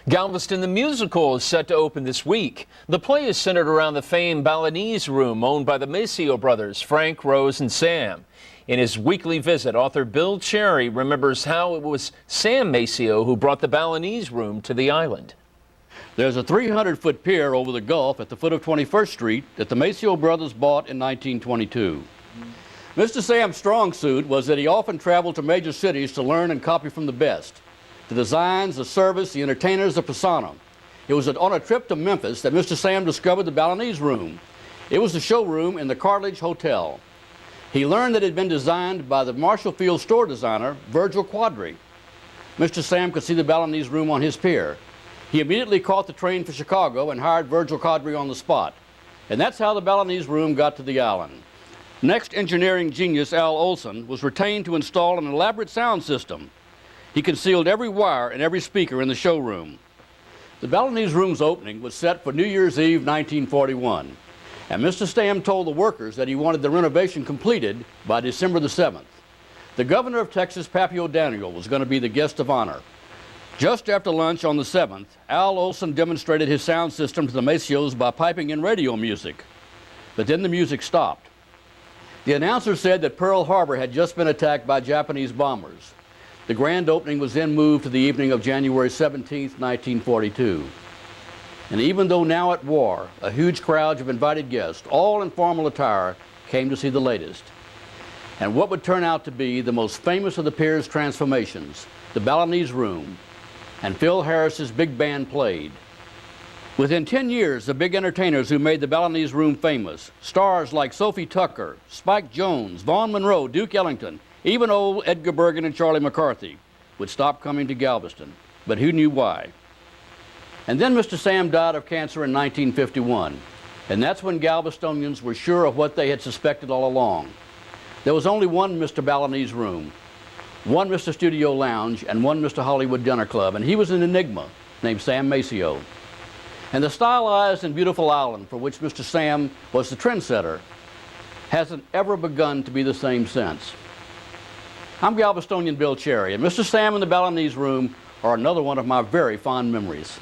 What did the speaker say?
Galveston the Musical is set to open this week. The play is centered around the famed Balinese Room owned by the Maceo brothers, Frank, Rose, and Sam. In his weekly visit, author Bill Cherry remembers how it was Sam Maceo who brought the Balinese Room to the island. There's a 300-foot pier over the Gulf at the foot of 21st Street that the Maceo brothers bought in 1922. Mr. Sam's strong suit was that he often traveled to major cities to learn and copy from the best. The designs, the service, the entertainers, the persona. It was on a trip to Memphis that Mr. Sam discovered the Balinese Room. It was the showroom in the Cartilage Hotel. He learned that it had been designed by the Marshall Field store designer, Virgil Quadri. Mr. Sam could see the Balinese Room on his pier. He immediately caught the train for Chicago and hired Virgil Quadri on the spot. And that's how the Balinese Room got to the island. Next engineering genius Al Olson was retained to install an elaborate sound system. He concealed every wire and every speaker in the showroom. The Balinese Room's opening was set for New Year's Eve 1941, and Mr. Sam told the workers that he wanted the renovation completed by December the 7th. The governor of Texas, Pappy O'Daniel, was going to be the guest of honor. Just after lunch on the 7th, Al Olson demonstrated his sound system to the Maceos by piping in radio music. But then the music stopped. The announcer said that Pearl Harbor had just been attacked by Japanese bombers. The grand opening was then moved to the evening of January 17, 1942. And even though now at war, a huge crowd of invited guests, all in formal attire, came to see the latest. And what would turn out to be the most famous of the pier's transformations, the Balinese Room, and Phil Harris's big band played. Within 10 years, the big entertainers who made the Balinese Room famous, stars like Sophie Tucker, Spike Jones, Vaughn Monroe, Duke Ellington, even old Edgar Bergen and Charlie McCarthy, would stop coming to Galveston, but who knew why? And then Mr. Sam died of cancer in 1951, and that's when Galvestonians were sure of what they had suspected all along. There was only one Mr. Balinese Room, one Mr. Studio Lounge, and one Mr. Hollywood Dinner Club, and he was an enigma named Sam Maceo. And the stylized and beautiful island for which Mr. Sam was the trendsetter hasn't ever begun to be the same since. I'm Galvestonian Bill Cherry, and Mr. Sam and the Balinese Room are another one of my very fond memories.